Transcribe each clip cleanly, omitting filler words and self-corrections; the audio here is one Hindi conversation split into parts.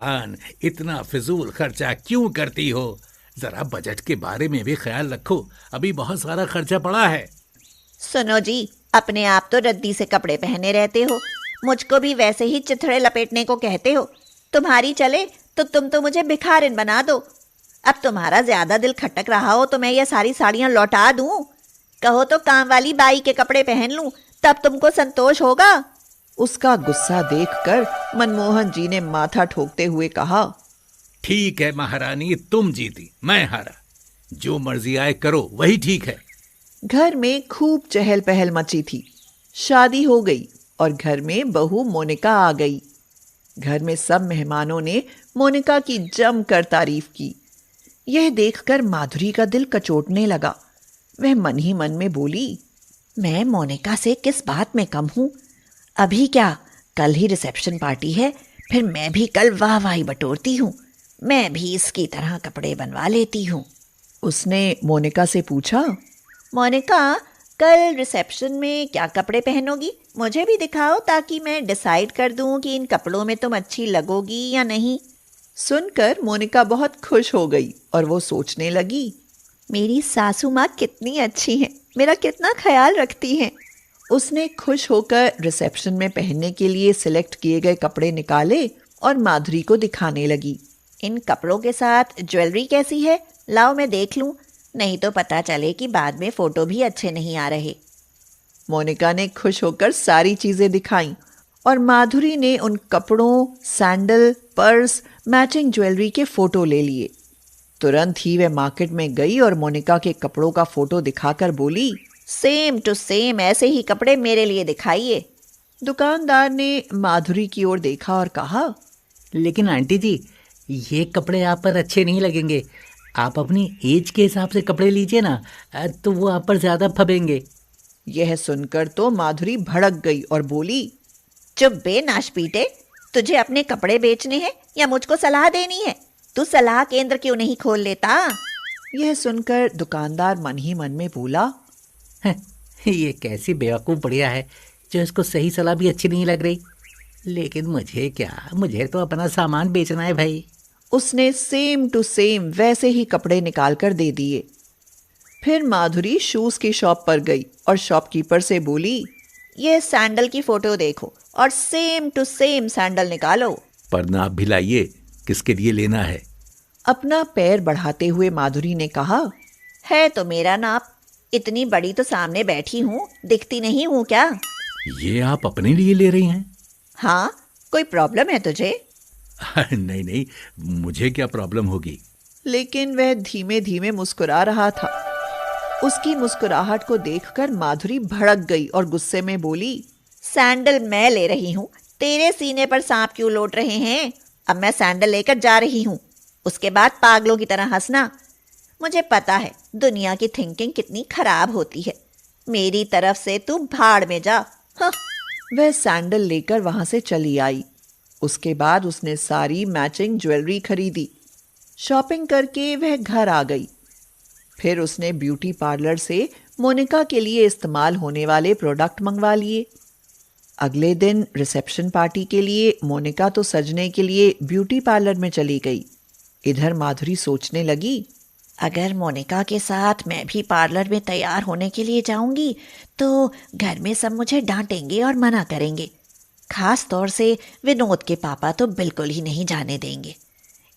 आन, इतना फिजूल खर्चा क्यों करती हो? जरा बजट के बारे में भी ख्याल रखो, अभी बहुत सारा खर्चा पड़ा है। सुनो जी, अपने आप तो रद्दी से कपड़े पहने रहते हो, मुझको भी वैसे ही चिथड़े लपेटने को कहते हो। तुम्हारी चले तो तुम तो मुझे भिखारिन बना दो। अब तुम्हारा ज्यादा दिल खटक रहा हो तो मैं ये सारी साड़ियां लौटा दूं। कहो तो काम वाली बाई के कपड़े पहन लूं, तब तुमको संतोष होगा। उसका गुस्सा देखकर मनमोहन जी ने माथा ठोकते हुए कहा, ठीक है महारानी, तुम जीती, मैं हारा। जो मर्जी आए करो, वही ठीक है। घर में खूब चहल पहल मची थी। शादी हो गई और घर में बहू मोनिका आ गई। घर में सब मेहमानों ने मोनिका की जमकर तारीफ की। यह देखकर माधुरी का दिल कचोटने लगा। वह मन ही मन में बोली, मैं मोनिका से किस बात में कम हूं? अभी क्या, कल ही रिसेप्शन पार्टी है, फिर मैं भी कल वाहवाही बटोरती हूँ। मैं भी इसकी तरह कपड़े बनवा लेती हूँ। उसने मोनिका से पूछा, मोनिका, कल रिसेप्शन में क्या कपड़े पहनोगी? मुझे भी दिखाओ ताकि मैं डिसाइड कर दूं कि इन कपड़ों में तुम अच्छी लगोगी या नहीं। सुनकर मोनिका बहुत खुश हो गई और वो सोचने लगी, मेरी सासू माँ कितनी अच्छी हैं, मेरा कितना ख्याल रखती हैं। उसने खुश होकर रिसेप्शन में पहनने के लिए सिलेक्ट किए गए कपड़े निकाले और माधुरी को दिखाने लगी। इन कपड़ों के साथ ज्वेलरी कैसी है? लाओ मैं देख लूं, नहीं तो पता चले कि बाद में फोटो भी अच्छे नहीं आ रहे। मोनिका ने खुश होकर सारी चीजें दिखाईं और माधुरी ने उन कपड़ों, सैंडल, पर्स, मैचिंग ज्वेलरी के फोटो ले लिए। तुरंत ही वह मार्केट में गई और मोनिका के कपड़ों का फोटो दिखाकर बोली, सेम टू सेम ऐसे ही कपड़े मेरे लिए दिखाइए। दुकानदार ने माधुरी की ओर देखा और कहा, लेकिन आंटी जी, ये कपड़े आप पर अच्छे नहीं लगेंगे। आप अपनी एज के हिसाब से कपड़े लीजिए ना, तो वो आप पर ज्यादा फबेंगे। यह सुनकर तो माधुरी भड़क गई और बोली, चुप बे नाशपीटे, तुझे अपने कपड़े बेचने हैं या मुझको सलाह देनी है? तू सलाह केंद्र क्यों नहीं खोल लेता? यह सुनकर दुकानदार मन ही मन में बोला, ये कैसी बेवकूफ़ बढ़िया है जो इसको सही सलाह भी अच्छी नहीं लग रही। लेकिन मुझे क्या, मुझे तो अपना सामान बेचना है भाई। उसने सेम टू सेम वैसे ही कपड़े निकाल कर दे दिए। फिर माधुरी शूज की शॉप पर गई और शॉपकीपर से बोली, ये सैंडल की फोटो देखो और सेम टू सेम सैंडल निकालो। पर नाप भी लाइए, किसके लिए लेना है? अपना पैर बढ़ाते हुए माधुरी ने कहा, है तो मेरा नाप, इतनी बड़ी तो सामने बैठी हूँ, दिखती नहीं हूँ क्या? ये आप अपने लिए ले रही हैं? हाँ, कोई प्रॉब्लम है तुझे? नहीं नहीं, मुझे क्या प्रॉब्लम होगी? लेकिन वह धीमे धीमे मुस्कुरा रहा था। उसकी मुस्कुराहट को देखकर माधुरी भड़क गई और गुस्से में बोली, सैंडल मैं ले रही हूँ, तेरे सीने पर सांप क्यों लौट रहे हैं? अब मैं सैंडल लेकर जा रही हूँ, उसके बाद पागलों की तरह हंसना। मुझे पता है दुनिया की थिंकिंग कितनी खराब होती है। मेरी तरफ से तू भाड़ में जा। हाँ। वह सैंडल लेकर वहां से चली आई। उसके बाद उसने सारी मैचिंग ज्वेलरी खरीदी। शॉपिंग करके वह घर आ गई। फिर उसने ब्यूटी पार्लर से मोनिका के लिए इस्तेमाल होने वाले प्रोडक्ट मंगवा लिए। अगले दिन रिसेप्शन पार्टी के लिए मोनिका तो सजने के लिए ब्यूटी पार्लर में चली गई। इधर माधुरी सोचने लगी, अगर मोनिका के साथ मैं भी पार्लर में तैयार होने के लिए जाऊंगी तो घर में सब मुझे डांटेंगे और मना करेंगे। खास तौर से विनोद के पापा तो बिल्कुल ही नहीं जाने देंगे।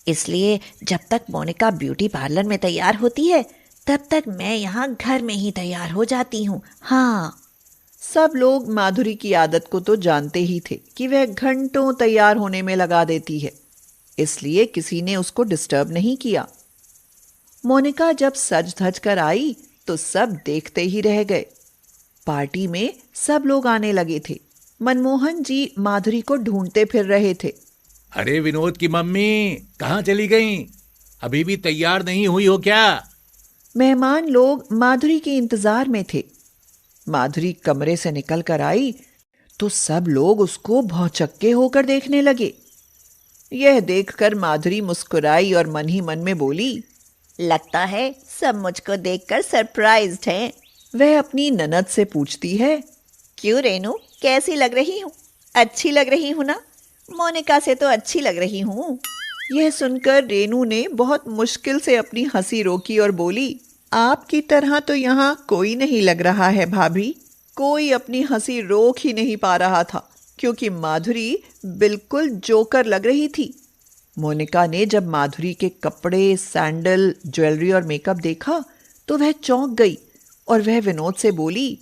इसलिए जब तक मोनिका ब्यूटी पार्लर में तैयार होती है तब तक मैं यहाँ घर में ही तैयार हो जाती हूँ। हाँ। सब लोग माधुरी की आदत को तो जानते ही थे कि वह घंटों तैयार होने में लगा देती है, इसलिए किसी ने उसको डिस्टर्ब नहीं किया। मोनिका जब सज धज कर आई तो सब देखते ही रह गए। पार्टी में सब लोग आने लगे थे। मनमोहन जी माधुरी को ढूंढते फिर रहे थे। अरे विनोद की मम्मी कहाँ चली गईं? अभी भी तैयार नहीं हुई हो क्या? मेहमान लोग माधुरी के इंतजार में थे। माधुरी कमरे से निकल कर आई तो सब लोग उसको भौचक्के होकर देखने लगे। यह देखकर माधुरी मुस्कुराई और मन ही मन में बोली, लगता है सब मुझको देखकर सरप्राइज्ड हैं। वह अपनी ननद से पूछती है, क्यों रेनू, कैसी लग रही हूँ? अच्छी लग रही हूँ ना? मोनिका से तो अच्छी लग रही हूँ। यह सुनकर रेनू ने बहुत मुश्किल से अपनी हंसी रोकी और बोली, आपकी तरह तो यहाँ कोई नहीं लग रहा है भाभी। कोई अपनी हंसी रोक ही नहीं पा रहा था क्योंकि माधुरी बिल्कुल जोकर लग रही थी। मोनिका ने जब माधुरी के कपड़े, सैंडल, ज्वेलरी और मेकअप देखा तो वह चौंक गई और वह विनोद से बोली,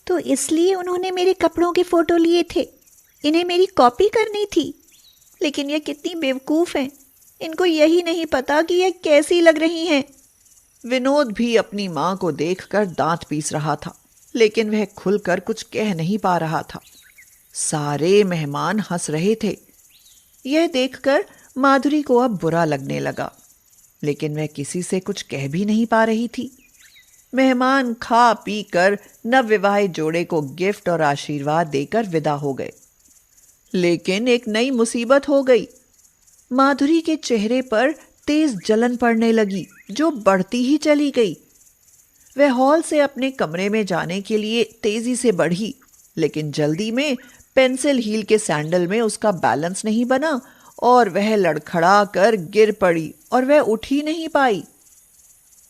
तो इसलिए उन्होंने मेरे कपड़ों के फोटो लिए थे, इन्हें मेरी कॉपी करनी थी। लेकिन ये कितनी बेवकूफ़ हैं, इनको यही नहीं पता कि ये कैसी लग रही हैं। विनोद भी अपनी माँ को देखकर दांत पीस रहा था, लेकिन वह खुलकर कुछ कह नहीं पा रहा था। सारे मेहमान हंस रहे थे। यह देखकर माधुरी को अब बुरा लगने लगा, लेकिन वह किसी से कुछ कह भी नहीं पा रही थी। मेहमान खा पी कर नवविवाहित जोड़े को गिफ्ट और आशीर्वाद देकर विदा हो गए। लेकिन एक नई मुसीबत हो गई। माधुरी के चेहरे पर तेज जलन पड़ने लगी जो बढ़ती ही चली गई। वह हॉल से अपने कमरे में जाने के लिए तेजी से बढ़ी, लेकिन जल्दी में पेंसिल हील के सैंडल में उसका बैलेंस नहीं बना और वह लड़खड़ा कर गिर पड़ी और वह उठ ही नहीं पाई।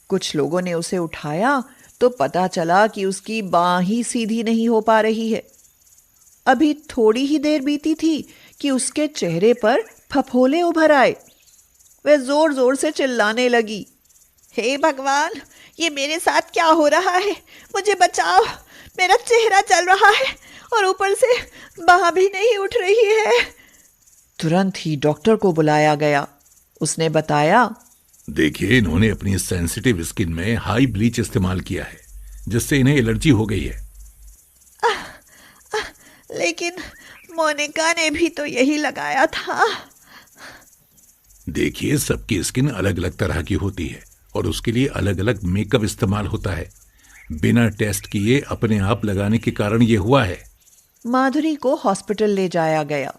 कुछ लोगों ने उसे उठाया तो पता चला कि उसकी बांह ही सीधी नहीं हो पा रही है। अभी थोड़ी ही देर बीती थी कि उसके चेहरे पर फफोले उभर आए। वह जोर जोर से चिल्लाने लगी, हे भगवान, ये मेरे साथ क्या हो रहा है? मुझे बचाओ, मेरा चेहरा जल रहा है और ऊपर से बांह भी नहीं उठ रही है। तुरंत ही डॉक्टर को बुलाया गया। उसने बताया, देखिए, इन्होंने अपनी सेंसिटिव स्किन में हाई ब्लीच इस्तेमाल किया है, जिससे इन्हें एलर्जी हो गई है। लेकिन मोनिका ने भी तो यही लगाया था। देखिए, सबकी स्किन अलग अलग तरह की होती है और उसके लिए अलग अलग मेकअप इस्तेमाल होता है। बिना टेस्ट किए अपने आप लगाने के कारण ये हुआ है। माधुरी को हॉस्पिटल ले जाया गया।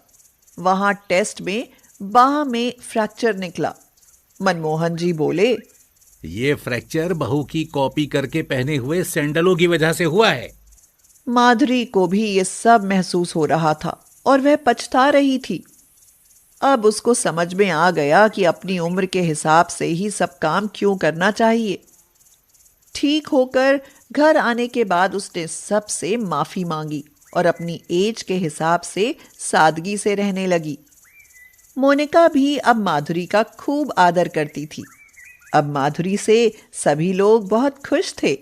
वहां टेस्ट में बांह में फ्रैक्चर निकला। मनमोहन जी बोले, ये फ्रैक्चर बहू की कॉपी करके पहने हुए सैंडलों की वजह से हुआ है। माधुरी को भी ये सब महसूस हो रहा था और वह पछता रही थी। अब उसको समझ में आ गया कि अपनी उम्र के हिसाब से ही सब काम क्यों करना चाहिए। ठीक होकर घर आने के बाद उसने सबसे माफी मांगी और अपनी एज के हिसाब से सादगी से रहने लगी। मोनिका भी अब माधुरी का खूब आदर करती थी। अब माधुरी से सभी लोग बहुत खुश थे।